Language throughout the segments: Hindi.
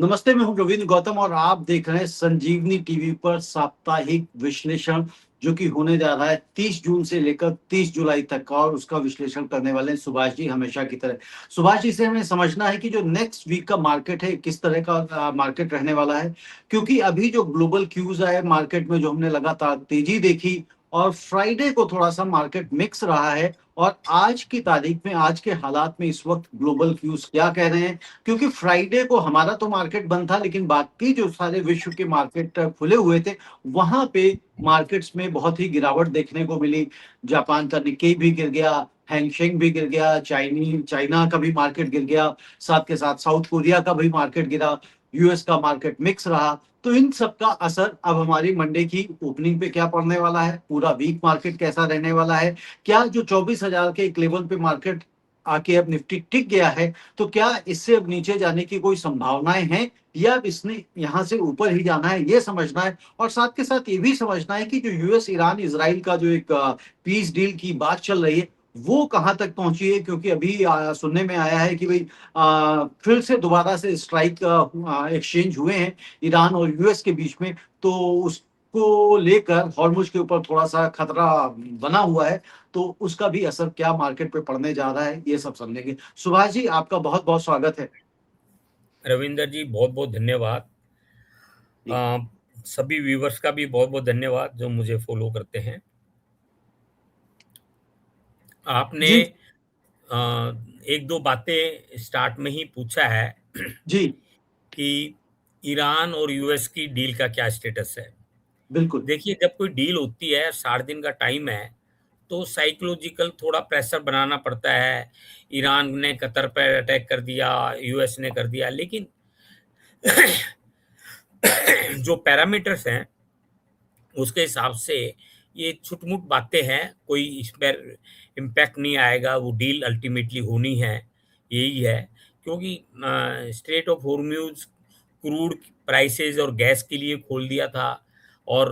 नमस्ते, मैं हूँ रविंद्र गौतम और आप देख रहे हैं संजीवनी टीवी पर साप्ताहिक विश्लेषण, जो कि होने जा रहा है 30 जून से लेकर 30 जुलाई तक का, और उसका विश्लेषण करने वाले हैं सुभाष जी, हमेशा की तरह। सुभाष जी से हमें समझना है कि जो नेक्स्ट वीक का मार्केट है, किस तरह का मार्केट रहने वाला है। क्योंकि अभी जो ग्लोबल क्यूज आए मार्केट में, जो हमने लगातार तेजी देखी, और फ्राइडे को थोड़ा-सा मार्केट मिक्स रहा है, और आज की तारीख में, आज के हालात में इस वक़्त ग्लोबल क्यूज क्या कह रहे हैं। क्योंकि फ्राइडे को हमारा तो मार्केट बंद था, लेकिन बाकी जो सारे विश्व के मार्केट खुले हुए थे, वहां पे मार्केट्स में बहुत ही गिरावट देखने को मिली। जापान का निक्केई भी गिर गया, हैंगसेंग भी गिर गया, चाइना का भी मार्केट गिर गया, साथ के साथ साउथ कोरिया का भी मार्केट गिरा, यूएस का मार्केट मिक्स रहा। तो इन सब का असर अब हमारी मंडे की ओपनिंग पे क्या पड़ने वाला है, पूरा वीक मार्केट कैसा रहने वाला है, क्या जो 24,000 के एक लेवल पे मार्केट आके अब निफ्टी टिक गया है, तो क्या इससे अब नीचे जाने की कोई संभावनाएं हैं, या अब इसने यहां से ऊपर ही जाना है, ये समझना है। और साथ के साथ ये भी समझना है कि जो यूएस ईरान इजराइल का जो एक पीस डील की बात चल रही है, वो कहां तक पहुंची है। क्योंकि अभी सुनने में आया है कि भाई फिर से दोबारा से स्ट्राइक एक्सचेंज हुए हैं ईरान और यूएस के बीच में। तो उसको लेकर हॉर्मुज के ऊपर थोड़ा सा खतरा बना हुआ है। तो उसका भी असर क्या मार्केट पे पड़ने जा रहा है, ये सब समझेंगे। सुभाष जी, आपका बहुत बहुत स्वागत है। रविंदर जी, बहुत बहुत धन्यवाद। जी। सभी व्यूवर्स का भी बहुत बहुत धन्यवाद जो मुझे फॉलो करते हैं। आपने जी। अ, एक दो बातें स्टार्ट में ही पूछा है जी। कि ईरान और यूएस की डील का क्या स्टेटस है। बिल्कुल। देखिए, जब कोई डील होती है, 60 दिन का टाइम है, तो साइकोलॉजिकल थोड़ा प्रेशर बनाना पड़ता है। ईरान ने कतर पर अटैक कर दिया, यूएस ने कर दिया, लेकिन जो पैरामीटर्स हैं उसके हिसाब से ये छुटमुट बातें हैं, कोई इस पर इम्पैक्ट नहीं आएगा। वो डील अल्टीमेटली होनी है, यही है। क्योंकि स्ट्रेट ऑफ हॉर्म्यूज क्रूड प्राइसेस और गैस के लिए खोल दिया था, और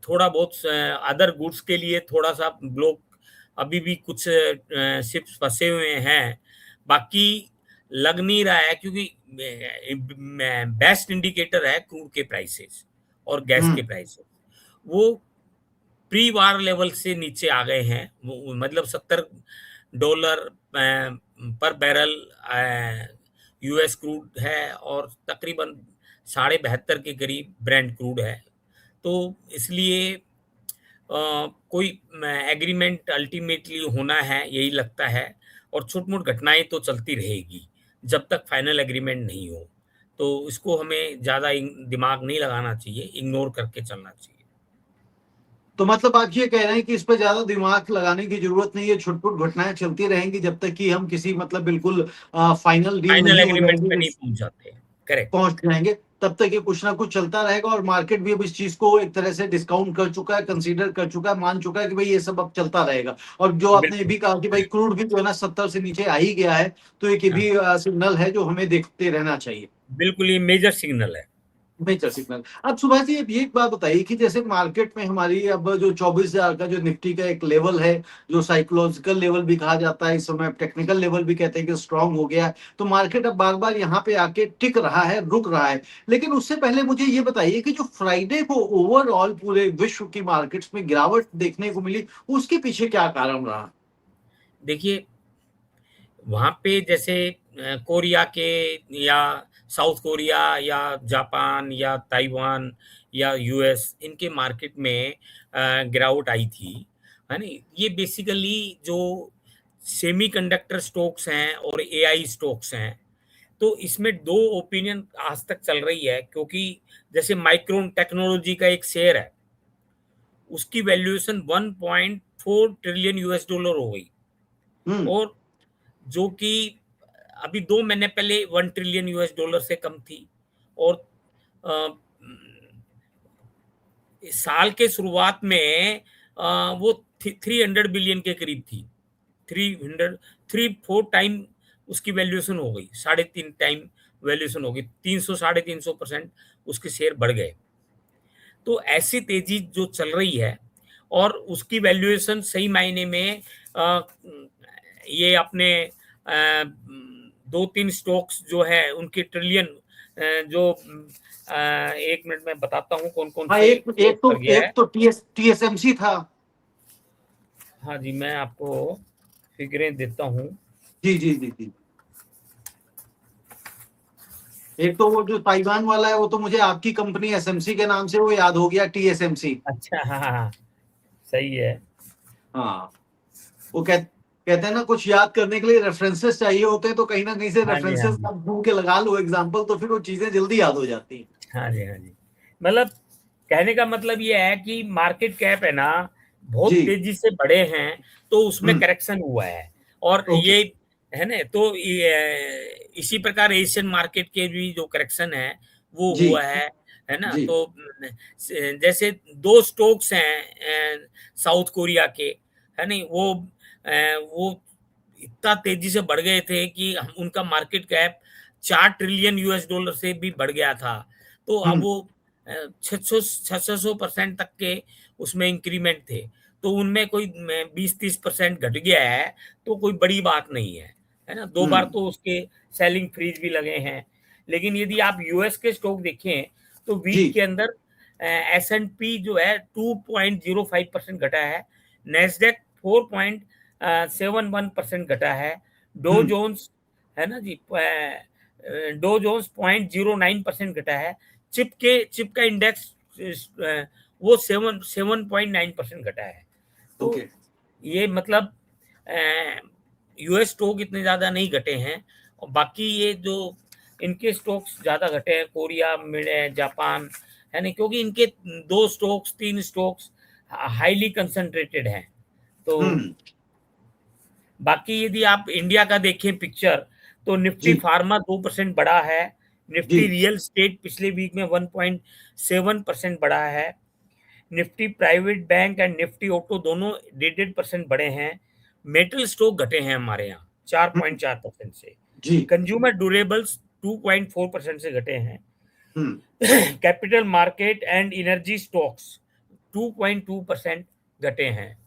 थोड़ा बहुत अदर गुड्स के लिए थोड़ा सा ब्लॉक, अभी भी कुछ शिप्स फंसे हुए हैं। बाकी लग नहीं रहा है, क्योंकि बेस्ट इंडिकेटर है क्रूड के प्राइसेस और गैस हम्म। के प्राइसेस। वो प्री वार लेवल से नीचे आ गए हैं। वो मतलब $70 पर बैरल यूएस क्रूड है, और तकरीबन 72.5 के करीब ब्रेंट क्रूड है। तो इसलिए कोई एग्रीमेंट अल्टीमेटली होना है, यही लगता है। और छोट-मोट घटनाएँ तो चलती रहेगी, जब तक फाइनल एग्रीमेंट नहीं हो। तो इसको हमें ज़्यादा दिमाग नहीं लगाना चाहिए, इग्नोर करके चलना चाहिए। तो मतलब आप ये कह रहे हैं कि इस पे ज्यादा दिमाग लगाने की जरूरत नहीं है, छुटपुट घटनाएं चलती रहेंगी जब तक कि हम किसी मतलब बिल्कुल फाइनल डील फाइनल नहीं हो एग्रीमेंट पे जाएगी, नहीं पहुँच जाते। करेक्ट। पहुंच जाएंगे। तब तक ये कुछ ना कुछ चलता रहेगा, और मार्केट भी अब इस चीज को एक तरह से डिस्काउंट कर चुका है, कंसीडर कर चुका है, मान चुका है कि भाई ये सब अब चलता रहेगा। और जो आपने ये बिल्कुल। भी कहा कि भाई क्रूड भी जो है ना 70 से नीचे आ ही गया है, तो एक ये हाँ, भी सिग्नल है जो हमें देखते रहना चाहिए। बिल्कुल ये मेजर सिग्नल है। Major signal. अब सुभाष जी, अब ये एक बात बताइए कि जैसे मार्केट में हमारी अब जो 24,000 का जो निफ्टी का एक लेवल है, जो साइकोलॉजिकल लेवल भी कहा जाता है, इस समय टेक्निकल लेवल भी कहते हैं कि स्ट्रांग हो गया है। तो मार्केट अब बार बार यहाँ पे आके टिक रहा है, रुक रहा है। लेकिन उससे पहले मुझे ये बताइए कि जो फ्राइडे को ओवरऑल पूरे विश्व की मार्केट्स में गिरावट देखने को मिली, उसके पीछे क्या कारण रहा। देखिए, वहाँ पे जैसे कोरिया के, या साउथ कोरिया, या जापान, या ताइवान, या यूएस, इनके मार्केट में गिरावट आई थी, है ना? ये बेसिकली जो सेमीकंडक्टर स्टॉक्स हैं और एआई स्टॉक्स हैं, तो इसमें 2 ओपिनियन आज तक चल रही है। क्योंकि जैसे माइक्रोन टेक्नोलॉजी का एक शेयर है, उसकी वैल्यूएशन 1.4 ट्रिलियन यूएस डॉलर हो गई, हम्म। और जो कि अभी 2 महीने पहले 1 ट्रिलियन यूएस डॉलर से कम थी। और अ, इस साल के शुरुआत में वो 300 बिलियन के करीब थी। 300, 3-4 टाइम उसकी वैल्यूएशन हो गई, 3.5 टाइम वैल्यूएशन हो गई, 300 350% उसके शेयर बढ़ गए। तो ऐसी तेजी जो चल रही है, और उसकी वैल्यूएशन सही मायने में ये अपने 2-3 स्टॉक्स जो है उनके ट्रिलियन जो 1 मिनट में बताता हूँ कौन-कौन हाँ, से एक क्रॉस कर गया है। एक तो टीएसएमसी था। हाँ जी, मैं आपको फिगरें देता हूँ। जी जी जी जी। एक तो वो जो ताइवान वाला है, वो तो मुझे आपकी कंपनी एसएमसी के नाम से वो याद हो गया, टीएसएमसी। अच्छा, हाँ, हाँ, हाँ, सही है। हाँ, वो कहते हैं ना, कुछ याद करने के लिए रेफरेंसेस चाहिए होते हैं, तो कहीं ना कहीं से हाँ जी, हाँ रेफरेंसेस जी। आप ढूंढ के लगा लो एग्जाम्पल, तो फिर वो चीजें जल्दी याद हो जाती हैं। हाँ जी, हाँ जी। मतलब कहने का मतलब ये है कि मार्केट कैप है ना, बहुत जी। तेज़ी से बढ़े हैं, तो उसमें हम्म। करेक्शन हुआ है। और ओके। ये है ना, तो इसी प्रकार एशियन मार्केट के भी जो करेक्शन है, वो जी हुआ है ना? जी। तो जैसे 2 स्टॉक्स हैं साउथ कोरिया के, है नहीं? वो इतना तेज़ी से बढ़ गए थे कि हम उनका market cap 4 trillion US dollar से भी बढ़ गया था। तो अब हम्म। वो 600% तक के उसमें इंक्रीमेंट थे। तो उनमें कोई 20-30% घट गया है, तो कोई बड़ी बात नहीं है ना? 2 बार हम्म। तो उसके सेलिंग फ्रीज भी लगे हैं। लेकिन यदि आप यूएस के स्टॉक देखें, तो वीक जी। के अंदर एस&पी जो है 2.05% घटा है, नैस्डैक 4.71% घटा है, डो हम्म। जोन्स है ना जी, डो जोन्स 0.09% घटा है, चिप का इंडेक्स वो 7.9% घटा है। तो ओके। ये मतलब यूएस स्टॉक इतने ज़्यादा नहीं घटे हैं, और बाकी ये जो इनके स्टॉक्स ज़्यादा घटे हैं, कोरिया, जापान, है ना? क्योंकि इनके 2 स्टॉक्स, 3 स्टॉक्स हाईली कंसंट्रेटेड हैं। तो हम्म। बाकी यदि आप इंडिया का देखें पिक्चर, तो निफ्टी जी फार्मा 2% बढ़ा है, जी। निफ्टी रियल एस्टेट पिछले वीक में 1.7% बढ़ा है, Nifty private bank and Nifty auto दोनों 1.5% बढ़े हैं, मेटल स्टॉक घटे हैं हमारे यहाँ हम्म। 4.4% से, जी। कंज्यूमर ड्यूरेबल्स 2.4% से घटे हैं, हम्म। Capital market and energy stocks 2.2% घटे हैं।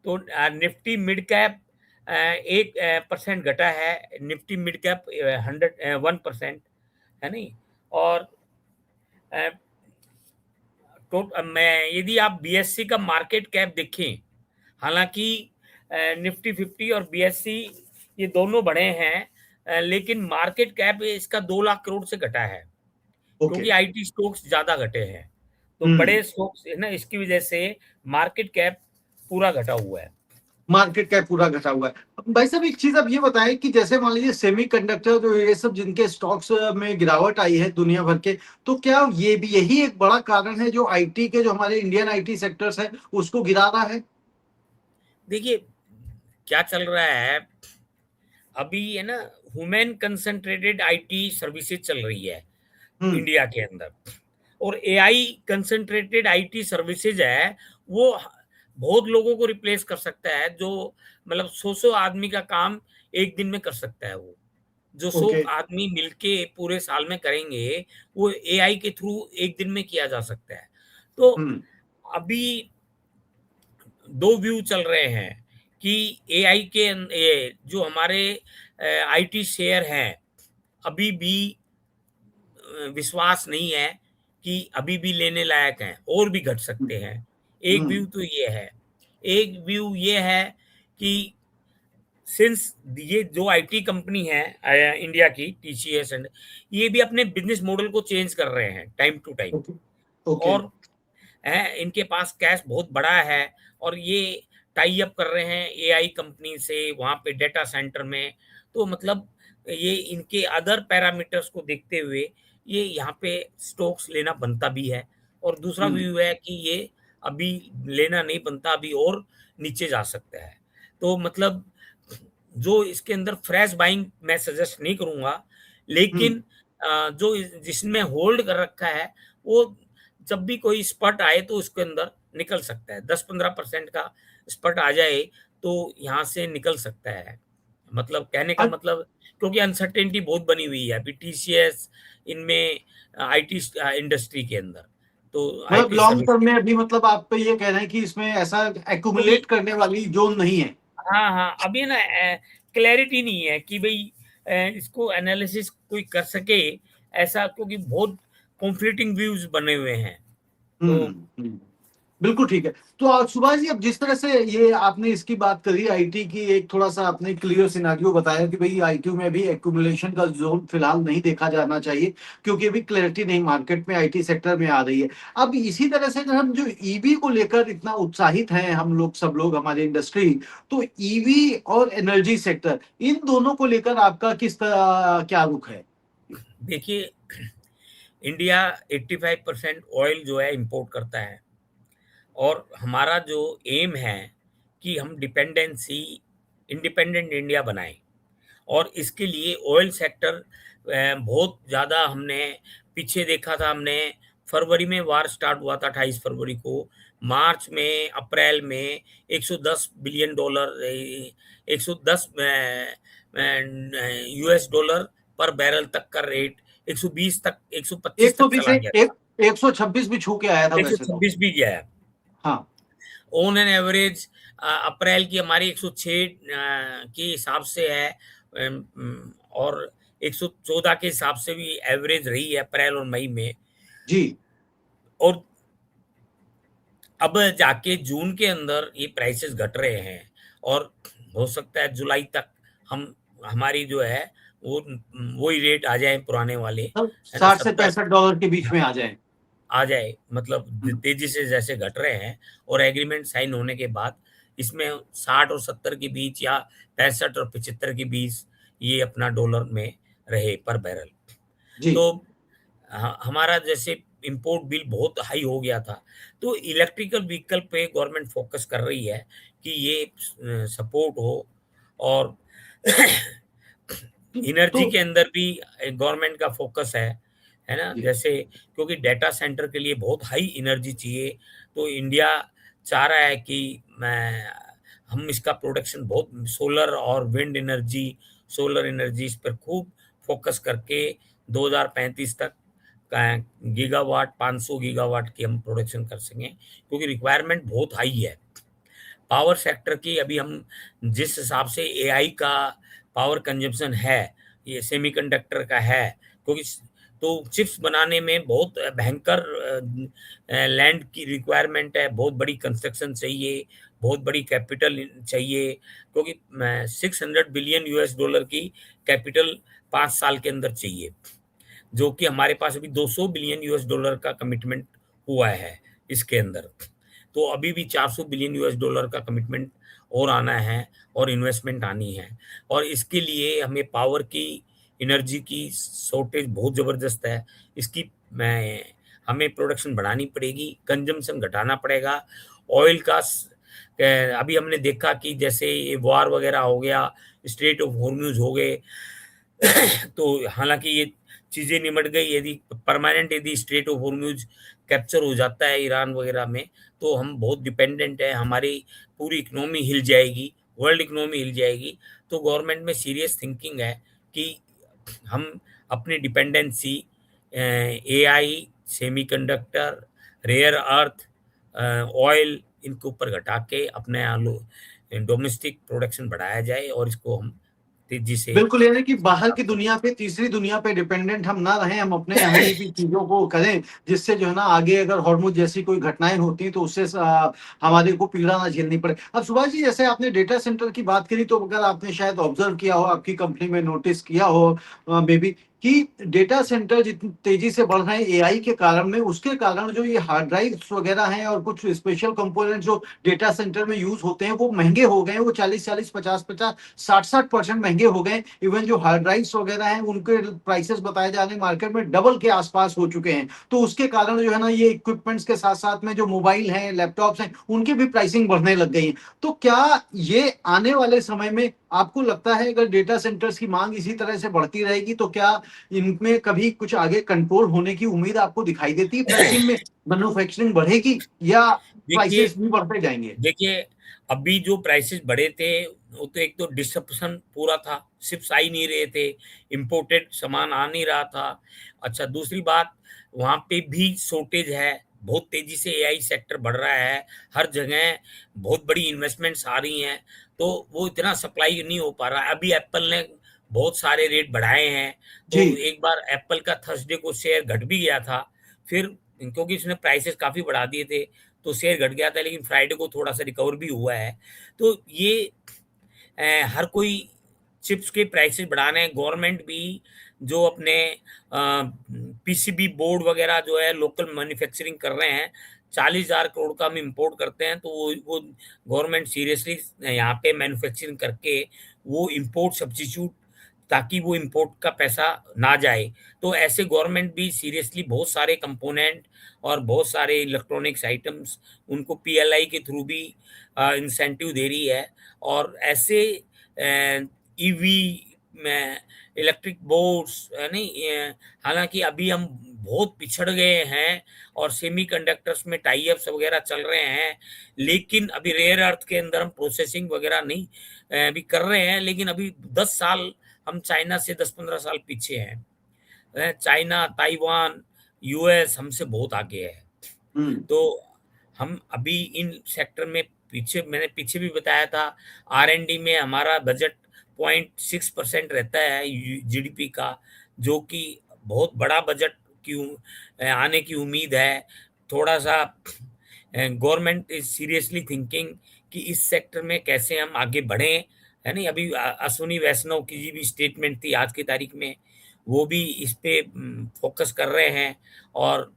तो निफ्टी मिड कैप 1% घटा है, निफ्टी मिड कैप 100 1% है नहीं? और अ, मैं यदि आप बीएससी का मार्केट कैप देखें, हालांकि निफ्टी 50 और बीएससी ये दोनों बढ़े हैं, लेकिन मार्केट कैप इसका 2 लाख करोड़ से घटा है, ओके। क्योंकि आईटी स्टॉक्स ज्यादा घटे हैं। तो हम्म। बड़े स्टॉक्स है ना, इसकी वजह से मार्केट कैप पूरा घटा हुआ है। मार्केट कैप पूरा घटा हुआ है। अब भाई साहब, एक चीज आप ये बताएं कि जैसे मान लीजिए सेमीकंडक्टर, जो ये सब जिनके स्टॉक्स में गिरावट आई है दुनिया भर के, तो क्या ये भी यही एक बड़ा कारण है जो आईटी के, जो हमारे इंडियन आईटी सेक्टर्स है, उसको गिरा रहा है? देखिए क्या चल रहा है अभी, है ना, ह्यूमन कंसंट्रेटेड आईटी सर्विसेज चल रही है हम्म। इंडिया के अंदर, और एआई कंसंट्रेटेड आईटी सर्विसेज है, वो बहुत लोगों को रिप्लेस कर सकता है, जो मतलब 100 आदमी का काम एक दिन में कर सकता है। वो जो 100 ओके। आदमी मिलके पूरे साल में करेंगे, वो एआई के थ्रू एक दिन में किया जा सकता है। तो हम्म। अभी 2 व्यू चल रहे हैं कि एआई के ये जो हमारे आईटी शेयर हैं, अभी भी विश्वास नहीं है कि अभी भी लेने लायक हैं, और भी घट सकते हैं। एक हम्म। व्यू तो ये है। एक व्यू ये है कि सिंस ये जो आईटी कंपनी है इंडिया की टीसीएस एंड, ये भी अपने बिजनेस मॉडल को चेंज कर रहे हैं time to time, okay. Okay. और इनके पास कैश बहुत बड़ा है, और ये टाई अप कर रहे हैं एआई कंपनी से वहाँ पे डेटा सेंटर में। तो मतलब ये इनके अदर पैरामीटर्स को देखते हुए ये यहाँ पे स्टॉक्स लेना बनता भी है। और दूसरा हम्म। व्यू है कि ये अभी लेना नहीं बनता, अभी और नीचे जा सकता है। तो मतलब जो इसके अंदर फ्रेश बाइंग मैं सजेस्ट नहीं करूँगा, हम्म। लेकिन जो जिसमें होल्ड कर रखा है, वो जब भी कोई स्पट आए तो उसके अंदर निकल सकता है। 10-15% का स्पट आ जाए तो यहाँ से निकल सकता है। मतलब कहने का मतलब, क्योंकि अनसर्टेनिटी बहुत बनी हुई है अभी टीसीएस इनमें, आईटी इंडस्ट्री के अंदर। तो मतलब आईटी लॉन्ग टर्म सर्विसेज में अभी, मतलब आप ये कह रहे हैं कि इसमें ऐसा क्योंकि एक्यूमुलेट करने वाली जोन नहीं है? हाँ, हाँ, अभी ना क्लैरिटी नहीं है कि भई इसको एनालिसिस कोई कर सके ऐसा, क्योंकि बहुत कॉन्फ्लिक्टिंग व्यूज बने हुए हैं। तो बिल्कुल ठीक है। तो सुभाष जी, अब जिस तरह से ये आपने इसकी बात करी आईटी की, एक थोड़ा सा आपने क्लियर सिनारियो बताया कि भाई आईटी में भी एक्यूमुलेशन का जोन फिलहाल नहीं देखा जाना चाहिए, क्योंकि अभी क्लैरिटी नहीं मार्केट में आईटी सेक्टर में आ रही है। अब इसी तरह से अगर हम जो ईवी को लेकर इतना उत्साहित हैं हम लोग, सब लोग, हमारी इंडस्ट्री, तो ईवी और एनर्जी सेक्टर, इन दोनों को लेकर आपका किस तरह क्या रुख है? देखिए, इंडिया 85% ऑयल जो है इंपोर्ट करता है, और हमारा जो एम है कि हम डिपेंडेंसी इंडिपेंडेंट इंडिया बनाएं, और इसके लिए ऑयल सेक्टर बहुत ज़्यादा हमने पीछे देखा था। हमने फरवरी में वार स्टार्ट हुआ था, 28 फरवरी को। मार्च में, अप्रैल में $110 बिलियन, 110 यूएस डॉलर पर बैरल तक का रेट, 120 तक, 125 तक 120 चला से गया था। 126 भी छू के आया था वैसे तो। 126 भी गया है। हाँ। ऑन एन एवरेज अप्रैल की हमारी 106 के हिसाब से है, और 114 के हिसाब से भी एवरेज रही है अप्रैल और मई में। जी। और अब जाके जून के अंदर ये प्राइसेस घट रहे हैं, और हो सकता है जुलाई तक हम हमारी जो है वो वही रेट आ जाए पुराने वाले, है ना, 60 से 70 65 डॉलर के बीच में आ जाए। आ जाए। मतलब हम्म। तेजी से जैसे घट रहे हैं, और एग्रीमेंट साइन होने के बाद इसमें 60 और 70 के बीच, या 65 और 75 के बीच ये अपना डॉलर में रहे पर बैरल। जी। तो हमारा जैसे इंपोर्ट बिल बहुत हाई हो गया था, तो इलेक्ट्रिकल व्हीकल पे गवर्नमेंट फोकस कर रही है कि ये सपोर्ट हो। और तो एनर्जी के अंदर भी गवर्नमेंट का फोकस है ना, जी। जैसे क्योंकि डेटा सेंटर के लिए बहुत हाई एनर्जी चाहिए, तो इंडिया चाह रहा है कि हम इसका प्रोडक्शन बहुत सोलर और विंड एनर्जी, सोलर एनर्जी इस पर खूब फोकस करके 2035 तक गीगावाट, 500 गीगावाट की हम प्रोडक्शन कर सकें, क्योंकि रिक्वायरमेंट बहुत हाई है पावर सेक्टर की। अभी हम जिस हिसाब से एआई का पावर कंजम्पशन है, ये सेमीकंडक्टर का है, क्योंकि तो चिप्स बनाने में बहुत भयंकर लैंड की रिक्वायरमेंट है, बहुत बड़ी कंस्ट्रक्शन चाहिए, बहुत बड़ी कैपिटल चाहिए, क्योंकि 600 बिलियन यूएस डॉलर की कैपिटल 5 साल के अंदर चाहिए, जो कि हमारे पास अभी 200 बिलियन यूएस डॉलर का कमिटमेंट हुआ है इसके अंदर। तो अभी भी 400 बिलियन यूएस डॉलर का कमिटमेंट और आना है, और इन्वेस्टमेंट आनी है। और इसके लिए हमें पावर की, एनर्जी की शॉर्टेज बहुत ज़बरदस्त है। इसकी मैं हमें प्रोडक्शन बढ़ानी पड़ेगी, कंजम्पशन घटाना पड़ेगा। ऑयल का अभी हमने देखा कि जैसे ये वॉर वगैरह हो गया, स्ट्रेट ऑफ हॉर्मज़ हो गए, तो हालांकि ये चीज़ें निमट गई। यदि परमानेंट, यदि स्ट्रेट ऑफ हॉर्मज़ कैप्चर हो जाता है ईरान वगैरह में, तो हम बहुत डिपेंडेंट है, हमारी पूरी इकोनॉमी हिल जाएगी, वर्ल्ड इकोनॉमी हिल जाएगी। तो गवर्नमेंट में सीरियस थिंकिंग है कि हम अपनी dependency AI, semiconductor, rare earth, oil, इनके ऊपर घटा के अपने डोमेस्टिक प्रोडक्शन बढ़ाया जाए, और इसको हम तेजी से बिल्कुल, यानी कि बाहर की दुनिया पे, तीसरी दुनिया पे डिपेंडेंट हम ना रहें, हम अपने यहाँ ही भी चीजों को करें, जिससे जो है ना आगे अगर हॉर्मुज जैसी कोई घटनाएं होती हैं तो उससे हमारे को पीड़ा ना झेलनी पड़े। अब सुभाष जी, जैसे आपने डेटा सेंटर की बात करी, तो अगर आपने शायद ऑब्जर्व किया हो, आपकी कंपनी में नोटिस किया हो मे बी, कि डेटा सेंटर जितनी तेजी से बढ़ रहे हैं एआई के कारण में, उसके कारण जो ये हार्ड ड्राइव्स वगैरह हैं और कुछ स्पेशल कंपोनेंट जो डेटा सेंटर में यूज होते हैं वो महंगे हो गए हैं। वो 40-40, 50-50, 60-60% महंगे हो गए हैं। इवन जो हार्ड ड्राइव्स वगैरह हैं उनके प्राइसेस बताए जा रहे हैं मार्केट में डबल के आसपास हो चुके हैं। तो उसके कारण जो है ना ये इक्विपमेंट्स के साथ साथ में जो मोबाइल हैं, लैपटॉप्स हैं, उनकी भी प्राइसिंग बढ़ने लग गई है। तो क्या ये आने वाले समय में आपको लगता है, अगर डेटा सेंटर्स की मांग इसी तरह से बढ़ती रहेगी, तो क्या इनमें कभी कुछ आगे कंट्रोल होने की उम्मीद आपको दिखाई देती है? प्राइसिंग में मैन्युफैक्चरिंग बढ़ेगी या देखिए प्राइसेस भी बढ़ते जाएंगे? देखिए अभी जो प्राइसेस बढ़े थे, वो तो एक तो डिस्रप्शन पूरा था, शिप्स आ ही नहीं रहे थे, इंपोर्टेड सामान आ नहीं रहा था। अच्छा, दूसरी बात, वहाँ पे भी शॉर्टेज है, बहुत तेजी से एआई सेक्टर बढ़ रहा है, हर जगह बहुत बड़ी इन्वेस्टमेंट्स आ रही हैं, तो वो इतना सप्लाई नहीं हो पा रहा है। अभी एप्पल ने बहुत सारे रेट बढ़ाए हैं। तो जी। एक बार एप्पल का थर्सडे को शेयर घट भी गया था, फिर क्योंकि उसने प्राइसेस काफी बढ़ा दिए थे तो शेयर घट गया था, लेकिन फ्राइडे को थोड़ा सा रिकवर भी हुआ है। तो ये हर कोई चिप्स के प्राइसेस बढ़ा रहे हैं। गवर्नमेंट भी जो अपने पीसीबी बोर्ड वगैरह जो है लोकल मैन्युफैक्चरिंग कर रहे हैं, 40,000 करोड़ का हम इंपोर्ट करते हैं, तो वो गवर्नमेंट सीरियसली यहाँ पे मैन्युफैक्चरिंग करके वो इंपोर्ट सब्स्टिट्यूट, ताकि वो इंपोर्ट का पैसा ना जाए। तो ऐसे गवर्नमेंट भी सीरियसली बहुत सारे कंपोनेंट और बहुत सारे इलेक्ट्रॉनिक्स आइटम्स उनको पीएलआई के थ्रू भी इंसेंटिव दे रही है। और ऐसे ईवी में इलेक्ट्रिक बोर्ड्स नहीं, हालांकि अभी हम बहुत पिछड़ गए हैं और सेमीकंडक्टर्स में टाई अप्स वगैरह चल रहे हैं, लेकिन अभी रेयर अर्थ के अंदर हम प्रोसेसिंग वगैरह नहीं अभी कर रहे हैं, लेकिन अभी 10 साल हम चाइना से 10-15 साल पीछे हैं। चाइना, ताइवान, यूएस हमसे बहुत आगे है। हम्म। तो हम अभी इन सेक्टर में पीछे, मैंने पीछे भी बताया था, आर एंड डी में हमारा बजट 0.6% रहता है जीडीपी का, जो कि बहुत बड़ा बजट की आने की उम्मीद है। थोड़ा सा गवर्नमेंट इज सीरियसली थिंकिंग कि इस सेक्टर में कैसे हम आगे बढ़ें, है नहीं। अभी अश्विनी वैष्णव की जी भी स्टेटमेंट थी आज की तारीख में, वो भी इस पे फोकस कर रहे हैं। और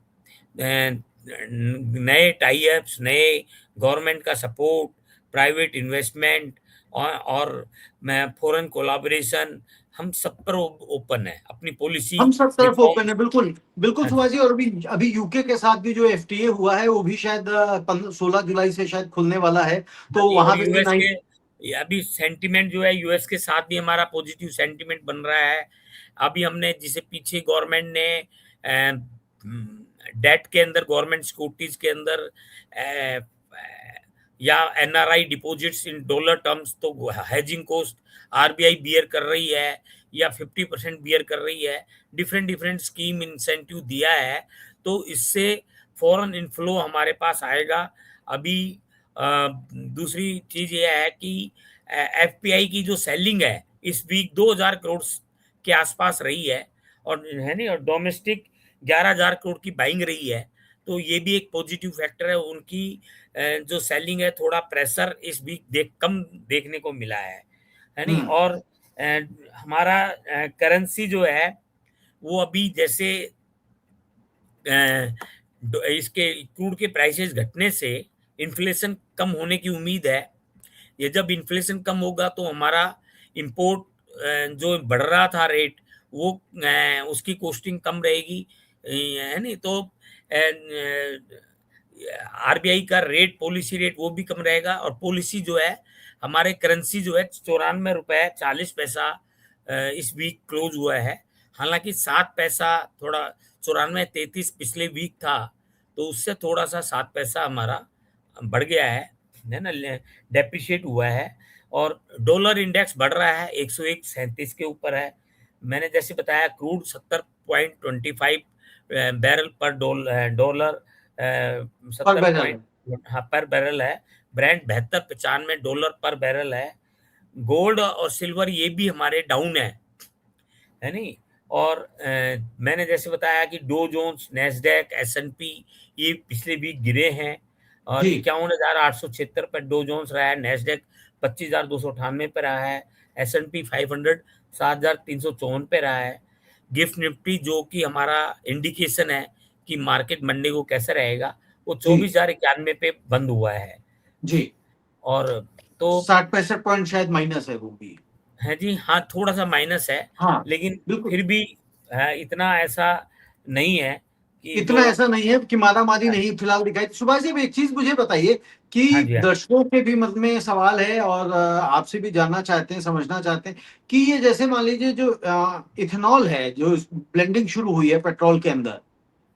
नए टाई अप्स, नए गवर्नमेंट का सपोर्ट, प्राइवेट इन्वेस्टमेंट और मैं फॉरेन कोलाबोरेशन, हम सब पर ओपन है। अपनी पॉलिसी हम सब तरफ ओपन रिफॉर्म। है, बिल्कुल बिल्कुल हाँ सुभाष जी। और अभी अभी यूके के साथ भी जो एफटीए हुआ है वो भी शायद 16 जुलाई से शायद खुलने वाला है, तो जी, और वहां पे भी यूएस नाइन। के अभी सेंटिमेंट जो है यूएस के साथ भी हमारा पॉजिटिव सेंटिमेंट बन रहा है। अभी हमने जिसे पीछे गवर्नमेंट ने डेट के अंदर, गवर्नमेंट सिक्योरिटीज के अंदर अ, या NRI deposits in dollar terms, तो हेजिंग कॉस्ट आरबीआई बियर कर रही है या 50% बियर कर रही है। डिफरेंट डिफरेंट स्कीम इंसेंटिव दिया है, तो इससे फॉरेन इनफ्लो हमारे पास आएगा। अभी दूसरी चीज ये है कि एफपीआई की जो सेलिंग है इस वीक 2,000 करोड़ के आसपास रही है, और है नहीं, और डोमेस्टिक 11,000 करोड़ की बाइंग रही है। तो ये भी एक पॉजिटिव फैक्टर है। उनकी जो सेलिंग है, थोड़ा प्रेशर इस वीक कम देखने को मिला है नहीं। हम्म। और हमारा करेंसी जो है वो अभी जैसे इसके क्रूड के प्राइसेस घटने से इन्फ्लेशन कम होने की उम्मीद है। ये जब इन्फ्लेशन कम होगा तो हमारा इंपोर्ट जो बढ़ रहा था रेट, वो उसकी कॉस्टिंग कम रहेगी, है नहीं। तो आरबीआई का रेट, पॉलिसी रेट वो भी कम रहेगा। और पॉलिसी जो है, हमारे करेंसी जो है 94 रुपए 40 पैसा इस वीक क्लोज हुआ है। हालांकि 7 पैसा, थोड़ा 94-33 पिछले वीक था, तो उससे थोड़ा सा 7 पैसा हमारा बढ़ गया है ना, डेप्रिशिएट हुआ है। और डॉलर इंडेक्स बढ़ रहा है, 101.37 के ऊपर है। मैंने जैसे बताया, क्रूड 70.25 बैरल पर डॉलर, पर 70 बैरल पॉइंट, हाँ, पर बैरल है। ब्रेंट 72.95 डॉलर पर बैरल है। गोल्ड और सिल्वर ये भी हमारे डाउन है नहीं। और मैंने जैसे बताया कि डो जोन्स, नेस्डैक, एस&पी ये पिछले वीक गिरे हैं, और जी। 51,876 पर डो जोन्स रहा है, नेस्डैक 25,298 पे रहा है, एस&पी 500 7,354 पे रहा है। गिफ्ट निफ्टी जो कि हमारा इंडिकेशन है कि मार्केट मंडे को कैसा रहेगा, वो जी। 24,091 पे बंद हुआ है। जी। और तो 60-65 पॉइंट शायद माइनस है वो भी। है जी, हाँ, थोड़ा सा माइनस है, हाँ, लेकिन बिल्कुल। फिर भी इतना ऐसा नहीं है कि इतना जो। ऐसा नहीं है कि मारामारी नहीं फिलहाल दिखाई। सुभाष जी, अब एक चीज मुझे बताइए हाँ कि जी, हाँ। दर्शकों के भी मन में सवाल है और आपसे भी जानना चाहते हैं, समझना चाहते हैं कि ये जैसे मान लीजिए जो इथेनॉल है, जो ब्लेंडिंग शुरू हुई है पेट्रोल के अंदर,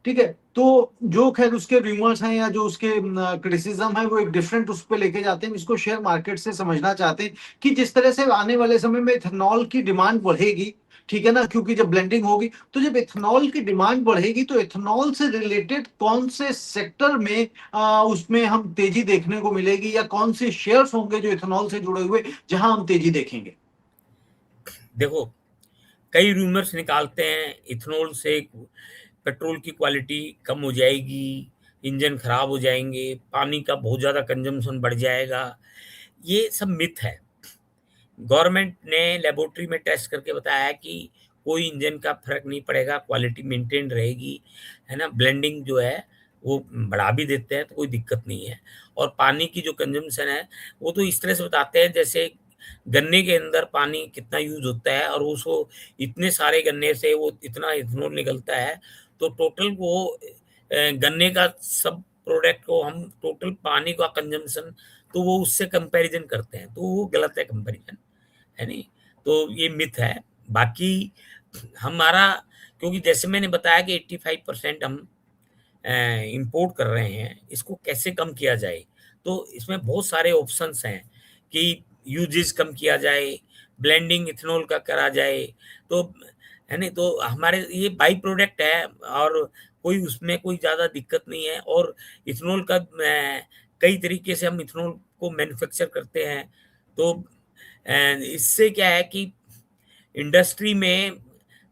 ठीक है, तो जो खैर उसके रूमर्स हैं या जो उसके क्रिटिसिज्म है वो एक डिफरेंट उस पर लेके जाते हैं। इसको शेयर मार्केट से समझना चाहते हैं कि जिस तरह से आने वाले समय में इथेनॉल की डिमांड बढ़ेगी, ठीक है ना, क्योंकि जब ब्लेंडिंग होगी तो जब इथेनॉल की डिमांड बढ़ेगी तो इथेनॉल से रिलेटेड कौन से सेक्टर में उसमें हम तेजी देखने को मिलेगी, या कौन से शेयर्स होंगे जो इथेनॉल से जुड़े हुए जहां हम तेजी देखेंगे। देखो, कई रूमर्स निकालते हैं इथेनॉल से पेट्रोल की क्वालिटी कम हो जाएगी, इंजन खराब हो जाएंगे, पानी का बहुत ज़्यादा कंजम्पशन बढ़ जाएगा। ये सब मिथ है। गवर्नमेंट ने लेबोरेटरी में टेस्ट करके बताया है कि कोई इंजन का फर्क नहीं पड़ेगा, क्वालिटी मेंटेन रहेगी, है ना। ब्लेंडिंग जो है वो बढ़ा भी देते हैं तो कोई दिक्कत नहीं है। और पानी की जो कंजम्पशन है वो तो इस तरह से बताते हैं जैसे गन्ने के अंदर पानी कितना यूज होता है और उसको इतने सारे गन्ने से वो इतना इथेनॉल निकलता है, तो टोटल वो गन्ने का सब प्रोडक्ट को हम टोटल पानी का कंजम्पशन तो वो उससे कंपैरिजन करते हैं, तो वो गलत है कंपैरिजन, है नहीं। तो ये मिथ है। बाकी हमारा, क्योंकि जैसे मैंने बताया कि 85% हम इंपोर्ट कर रहे हैं, इसको कैसे कम किया जाए, तो इसमें बहुत सारे ऑप्शंस हैं कि यूजेस कम किया जाए, ब्लेंडिंग इथेनॉल का करा जाए, तो है नहीं। तो हमारे ये बाई प्रोडक्ट है और कोई उसमें कोई ज़्यादा दिक्कत नहीं है। और इथेनॉल का कई तरीके से हम इथेनॉल को मैन्युफैक्चर करते हैं, तो इससे क्या है कि इंडस्ट्री में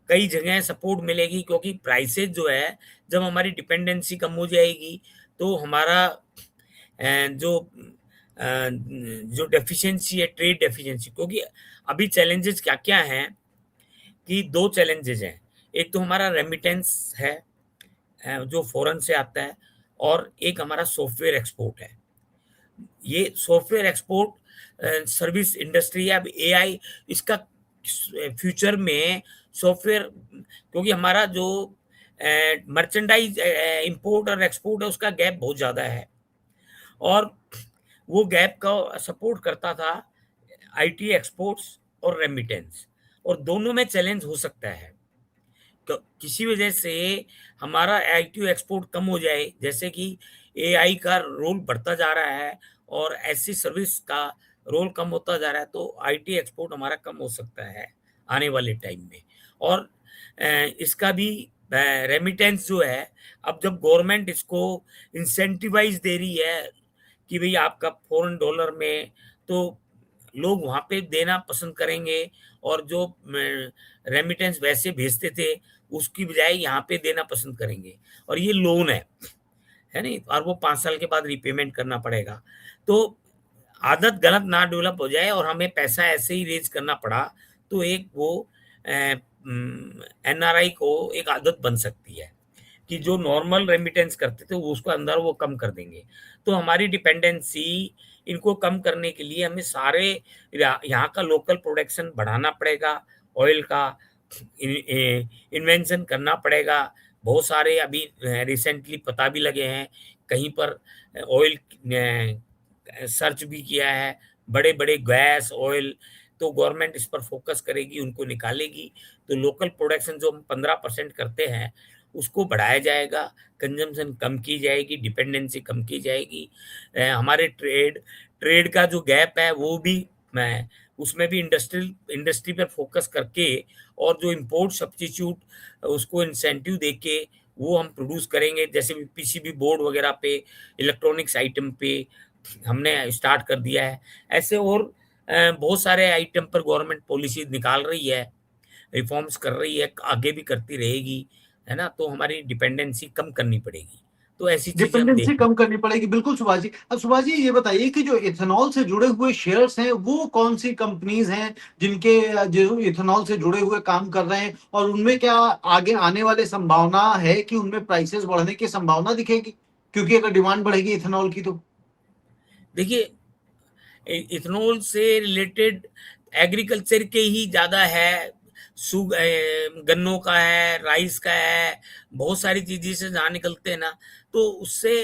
कई जगह सपोर्ट मिलेगी, क्योंकि प्राइसेस जो है, जब हमारी डिपेंडेंसी कम हो जाएगी तो हमारा जो जो डेफिशिएंसी है, ट्रेड डेफिशिएंसी, क्योंकि अभी चैलेंजेस क्या क्या हैं कि दो चैलेंजेस हैं। एक तो हमारा रेमिटेंस है जो फॉरेन से आता है, और एक हमारा सॉफ्टवेयर एक्सपोर्ट है। ये सॉफ्टवेयर एक्सपोर्ट सर्विस इंडस्ट्री है। अब एआई इसका फ्यूचर में सॉफ्टवेयर, क्योंकि हमारा जो मर्चेंडाइज इंपोर्ट और एक्सपोर्ट है उसका गैप बहुत ज़्यादा है, और वो गैप का सपोर्ट करता था आईटी एक्सपोर्ट्स और रेमिटेंस, और दोनों में चैलेंज हो सकता है। तो किसी वजह से हमारा आईटी एक्सपोर्ट कम हो जाए, जैसे कि एआई का रोल बढ़ता जा रहा है और ऐसी सर्विस का रोल कम होता जा रहा है, तो आईटी एक्सपोर्ट हमारा कम हो सकता है आने वाले टाइम में। और इसका भी रेमिटेंस जो है, अब जब गवर्नमेंट इसको इंसेंटिवाइज दे रही है कि भाई आपका फॉरेन डॉलर में, तो लोग वहाँ पे देना पसंद करेंगे, और जो रेमिटेंस वैसे भेजते थे उसकी बजाय यहाँ पे देना पसंद करेंगे। और ये लोन है नहीं, और वो 5 साल के बाद रिपेमेंट करना पड़ेगा। तो आदत गलत ना डेवलप हो जाए और हमें पैसा ऐसे ही रेज करना पड़ा, तो एक वो एनआरआई को एक आदत बन सकती है कि जो नॉर्मल रेमिटेंस करते थे वो उसको अंदर वो कम कर देंगे। तो हमारी डिपेंडेंसी इनको कम करने के लिए हमें सारे यहाँ का लोकल प्रोडक्शन बढ़ाना पड़ेगा, ऑयल का इन्वेंशन करना पड़ेगा। बहुत सारे अभी रिसेंटली पता भी लगे हैं, कहीं पर ऑयल सर्च भी किया है, बड़े बड़े गैस ऑयल, तो गवर्नमेंट इस पर फोकस करेगी, उनको निकालेगी, तो लोकल प्रोडक्शन जो हम 15% करते हैं उसको बढ़ाया जाएगा, कंजम्पशन कम की जाएगी, डिपेंडेंसी कम की जाएगी। हमारे ट्रेड का जो गैप है वो भी उसमें भी इंडस्ट्री पर फोकस करके, और जो इंपोर्ट सब्स्टिट्यूट उसको इंसेंटिव देके वो हम प्रोड्यूस करेंगे। जैसे पीसीबी बोर्ड वगैरह पे, इलेक्ट्रॉनिक्स आइटम पे हमने स्टार्ट कर दिया है। ऐसे और बहुत सारे आइटम पर गवर्नमेंट पॉलिसी निकाल रही है, रिफॉर्म्स कर रही है, आगे भी करती रहेगी, है ना। तो हमारी डिपेंडेंसी कम करनी पड़ेगी, तो ऐसी चीजें हम डिपेंडेंसी देखें। कम करनी पड़ेगी, बिल्कुल सुभाष जी। अब सुभाष जी ये बताइए कि जो इथेनॉल से जुड़े हुए शेयर्स हैं वो कौन सी कंपनीज हैं जिनके जो इथेनॉल से जुड़े हुए काम कर रहे हैं, और उनमें क्या आगे आने वाले संभावना है कि उनमें प्राइसेस बढ़ने की संभावना दिखेगी, क्योंकि अगर डिमांड बढ़ेगी इथेनॉल की तो। देखिए, इथेनॉल से रिलेटेड एग्रीकल्चर के ही ज्यादा है, गन्नों का है, राइस का है, बहुत सारी चीजें से जहाँ निकलते हैं ना, तो उससे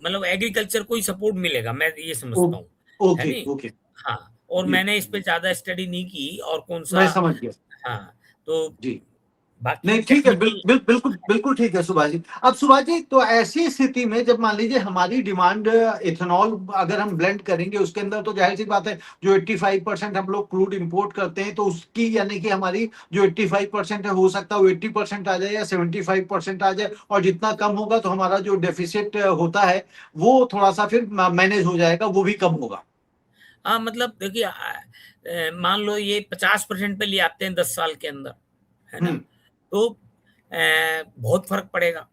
मतलब एग्रीकल्चर को ही सपोर्ट मिलेगा, मैं ये समझता हूँ, है ओके नहीं। ओके। हाँ, और जी मैंने इस पे ज्यादा स्टडी नहीं की और कौन सा। मैं समझ गया। हाँ, तो जी बाकी नहीं ठीक है, टेक्निकल। बिल्कुल बिल्कुल ठीक है सुभाष जी। अब सुभाष जी, तो ऐसी स्थिति में जब मान लीजिए हमारी डिमांड इथेनॉल अगर हम ब्लेंड करेंगे उसके अंदर, तो जाहिर सी बात है जो 85% हम लोग क्रूड इंपोर्ट करते हैं, तो उसकी यानी कि हमारी जो 85% है हो सकता है वो 80% आ जाए या 75% आ जाए, और जितना कम होगा तो हमारा जो डेफिसिट होता है वो थोड़ा सा फिर मैनेज हो जाएगा, वो भी कम होगा। हाँ, मतलब देखिए मान लो ये 50% पे ले आते हैं 10 साल के अंदर, है ना? हम्म। तो बहुत फर्क पड़ेगा,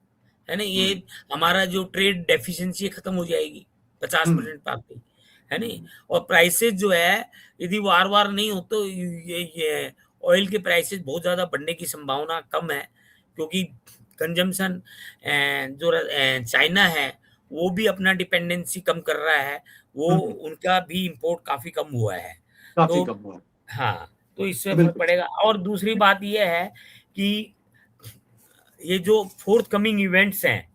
है ना? ये हम्म। हमारा जो ट्रेड डेफिशिएंसी खत्म हो जाएगी पचास हम्म। परसेंट पे आते ही, है नहीं? हम्म। और प्राइसेस जो है यदि वार वार नहीं हो तो ये ऑयल के प्राइसेस बहुत ज्यादा बढ़ने की संभावना कम है, क्योंकि कंजम्पशन जो चाइना है वो भी अपना डिपेंडेंसी कम कर रहा है, वो हम्म। उनका भी इंपोर्ट काफी कम हुआ है। काफी तो कम हुआ हाँ, तो इससे फर्क बिल्कुल। पड़ेगा। और दूसरी बात यह है कि ये जो फोर्थ कमिंग इवेंट्स हैं,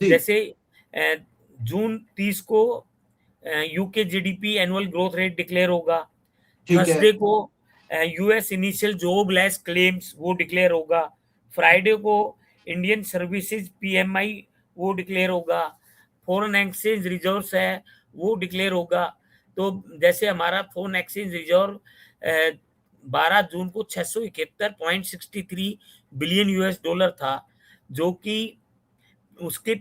जी। जैसे अ, जून 30 को UK GDP annual growth rate declare होगा। ठीक है। थर्सडे को यूएस इनिशियल जॉबलेस क्लेम्स वो डिक्लेयर होगा। फ्राइडे को इंडियन सर्विसेज पीएमआई वो डिक्लेयर होगा। फॉरेन एक्सचेंज रिजर्व्स है वो डिक्लेयर होगा। तो जैसे हमारा फॉरेन एक्सचेंज रिजर्व 12 जून को 671.63 बिलियन यूएस डॉलर था, जो कि उसके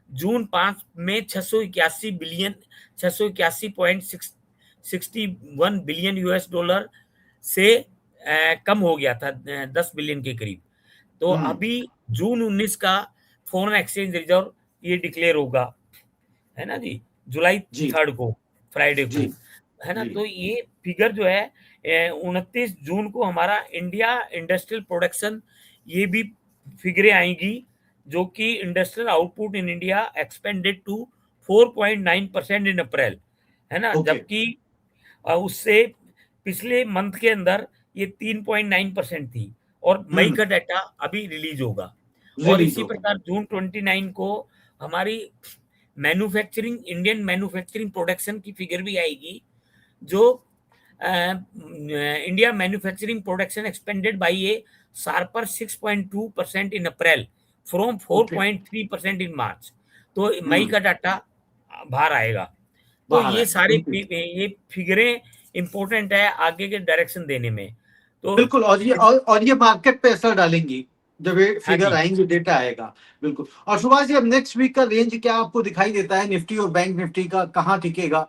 जून 5 में 681 बिलियन 681.61 बिलियन यूएस डॉलर से कम हो गया था, 10 बिलियन के करीब। तो हम्म। अभी जून 19 का फॉरेन एक्सचेंज रिजर्व ये डिक्लेयर होगा, है ना जी? जुलाई जी। 3 को, फ्राइडे जी। को, है ना? जी। तो ये फिगर जो है 29 जून को हमारा इंडिया इंडस्ट्रियल प्रोडक्शन ये भी फिगरें आएंगी, जो कि industrial output in India expanded to 4.9% in April, है ना? ओके। जबकि उससे पिछले मंथ के अंदर ये 3.9% थी। और मई हम्म। का डाटा अभी रिलीज होगा। और रिलीज इसी होगा। प्रकार जून 29 को हमारी मैन्युफैक्चरिंग इंडियन मैन्युफैक्चरिंग प्रोडक्शन की फिगर भी आएगी, जो India manufacturing production expanded by A sharper 6.2% in April from okay. 4.3% इन मार्च। तो मई हम्म। का डाटा बाहर आएगा। तो बाहर ये आएगा सारे बिल्कुल। ये फिगरें इंपॉर्टेंट है आगे के डायरेक्शन देने में। तो बिल्कुल, और ये मार्केट पे असर डालेंगी जब ये हाँ फिगर जी, आएंगे, डेटा आएगा। बिल्कुल। और सुभाष जी, अब नेक्स्ट वीक का रेंज क्या आपको दिखाई देता है निफ्टी और बैंक निफ्टी का, कहाँ टिकेगा?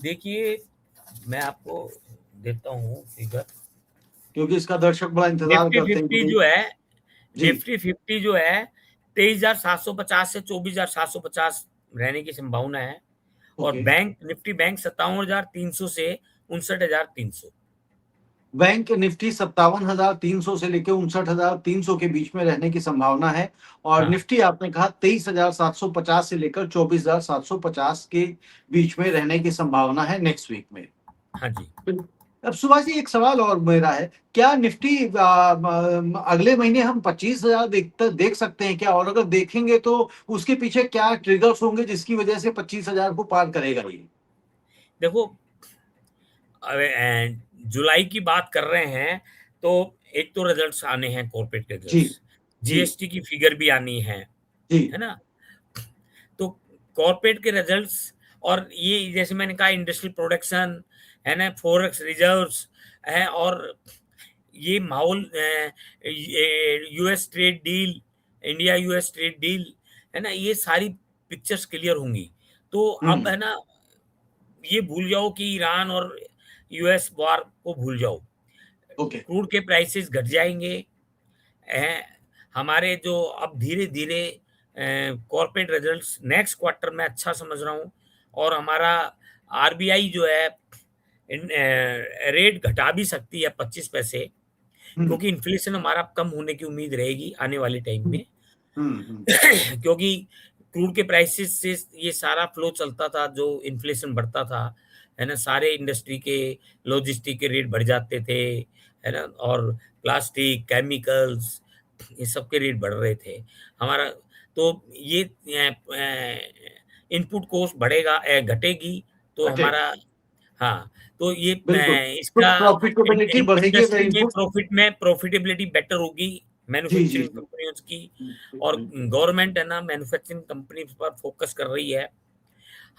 देखिए मैं आपको देता हूँ फिगर। क्योंकि इसका दर्शक बड़ा इंतजार निफ्टी करते हैं कि फिफ्टी भाई। जो है जी। निफ्टी फिफ्टी जो है 23,750 से 24,750 रहने की संभावना है। और ओके। बैंक निफ्टी बैंक 57,300 से 59,300। बैंक निफ्टी 57,300 से लेकर 59,300 के बीच में रहने की संभावना है। और हाँ, निफ्टी आपने कहा 23,750 से लेकर 24,750 के बीच में रहने की संभावना है नेक्स्ट वीक में। हाँ जी। अब सुभाष जी, एक सवाल और मेरा है, क्या निफ्टी अगले महीने हम 25,000 देख सकते हैं क्या? और अगर देखेंगे तो उसके पीछे क्या ट्रिगर्स होंगे जिसकी वजह से 25,000 को पार करेगा ये? देखो, जुलाई की बात कर रहे हैं तो एक तो रिजल्ट्स आने हैं, कॉर्पोरेट जी। रिजल्ट्स, जी। जीएसटी की फिगर भी आनी जी। है ना? तो कॉर्पोरेट के रिजल्ट्स और ये जैसे मैंने कहा इंडस्ट्रियल प्रोडक्शन, है ना, फॉरेक्स रिजर्व्स है, और ये माहौल US trade deal, India US trade deal, है ना, ये सारी पिक्चर्स क्लियर होंगी। तो अब हम्म। है ना, ये भूल जाओ कि ईरान और यूएस वॉर को भूल जाओ। ओके। क्रूड के प्राइसेस घट जाएंगे, हैं। हमारे जो अब धीरे धीरे कॉर्पोरेट रिजल्ट्स नेक्स्ट क्वार्टर में अच्छा समझ रहा हूँ। और हमारा आरबीआई जो है रेट घटा भी सकती है 25 पैसे, हम्म। क्योंकि इन्फ्लेशन हमारा कम होने की उम्मीद रहेगी आने वाले टाइम हम्म। में। हम्म। क्योंकि क्रूड के प्राइसेस से ये सारा फ्लो चलता था, जो इन्फ्लेशन बढ़ता था, है ना, सारे इंडस्ट्री के लॉजिस्टिक के रेट बढ़ जाते थे, है ना, और प्लास्टिक केमिकल्स ये सब के रेट बढ़ रहे थे हमारा। तो ये इनपुट कॉस्ट बढ़ेगा, घटेगी, तो घटेगा। हमारा, हाँ, तो ये बिल्कुल। तो इसका प्रॉफिटेबिलिटी बढ़ेगी अगर इंडस्ट्री में इनपुट। प्रॉफिटेबिलिटी बेटर होगी जी। जी। मैन्युफैक्चरिंग जी। कंपनियों की। और बिल्कुल। गवर्नमेंट है ना मैन्युफैक्चरिंग कंपनी पर फोकस कर रही है।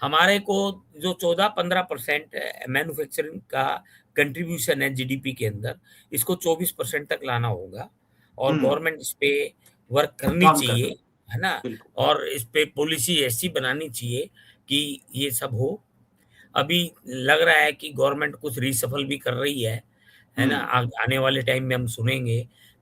हमारे को जो 14-15% मैन्युफैक्चरिंग का कंट्रीब्यूशन है जीडीपी के अंदर, इसको 24% तक लाना होगा। और हम्म। गवर्नमेंट इस पे वर्क करनी काम कर रहे चाहिए, हैं। है ना? बिल्कुल। और इस पे पॉलिसी ऐसी बनानी चाहिए कि ये सब हो। अभी लग रहा है कि गवर्नमेंट कुछ रीशफल भी कर रही है ना? आने वाले टाइम में हम सुनेंगे,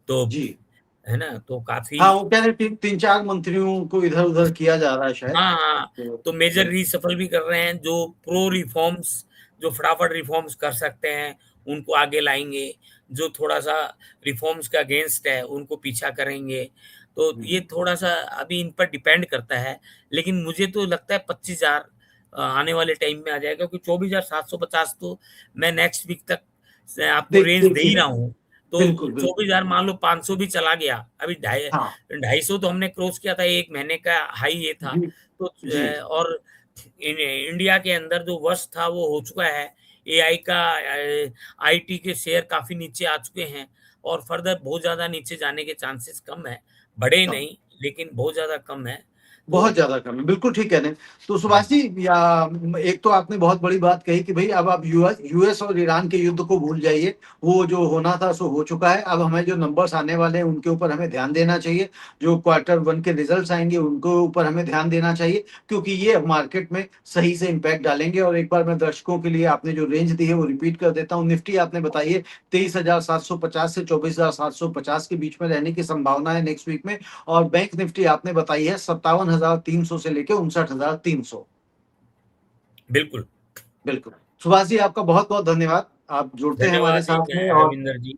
तो जी। है ना? तो काफ़ी हाँ, वो कह रहे 3-4 मंत्रियों को इधर-उधर किया जा रहा है शायद। हाँ, हाँ, तो तो मेजर रीशफल भी कर रहे हैं, जो प्रो रिफॉर्म्स, जो फटाफट रिफॉर्म्स कर सकते हैं, उनको आगे लाएँगे, जो थोड़ा-सा रिफॉर्म्स के अगेंस्ट है, उनको पीछा करेंगे। तो हुँ, ये थोड़ा-सा अभी इन पर डिपेंड करता है, लेकिन मुझे तो लगता है 25,000 आने वाले टाइम में आ जाएगा, क्योंकि 24,750 तो मैं नेक्स्ट वीक तक से आपको रेंज देख दे ही ही रहे रहा हैं। हूँ। तो बिल्कुल, बिल्कुल। 24,000 मान लो 500 भी चला गया, अभी ढाई हाँ, 250 तो हमने क्रॉस किया था, 1 महीने का हाई ये था। जी, तो जी। और इंडिया के अंदर जो वर्ष था वो हो चुका है। एआई का आईटी के शेयर काफ़ी नीचे आ चुके हैं और फर्दर बहुत ज़्यादा नीचे जाने के चांसेस कम है। बढ़े कम। नहीं, लेकिन बहुत ज़्यादा कम है। बहुत तो ज़्यादा कम है, बिल्कुल ठीक कह रहे हैं। तो हाँ सुभाष जी, जी या एक तो आपने बहुत बड़ी बात कही कि भई अब आप यूएस और ईरान के युद्ध को भूल जाइए, वो जो होना था सो हो चुका है। अब हमें जो नंबर्स आने वाले हैं उनके ऊपर हमें ध्यान देना चाहिए, जो क्वार्टर 1 के रिज़ल्ट्स आएँगे उनके ऊपर हमें ध्यान देना चाहिए, क्योंकि ये अब मार्केट में सही से इम्पैक्ट डालेंगे। और एक बार मैं दर्शकों के लिए आपने जो रेंज दी है वो रिपीट कर देता हूँ। निफ्टी आपने बताई है 23,750 से 24,750 के बीच में रहने की संभावना है नेक्स्ट वीक में। और बैंक निफ्टी आपने बताई है 57,300 से लेके 59,300। बिल्कुल। बिल्कुल। सुभाष जी आपका बहुत-बहुत धन्यवाद। आप जुड़ते हैं हमारे धन्यवाद जी, साथ में और रविंदर जी।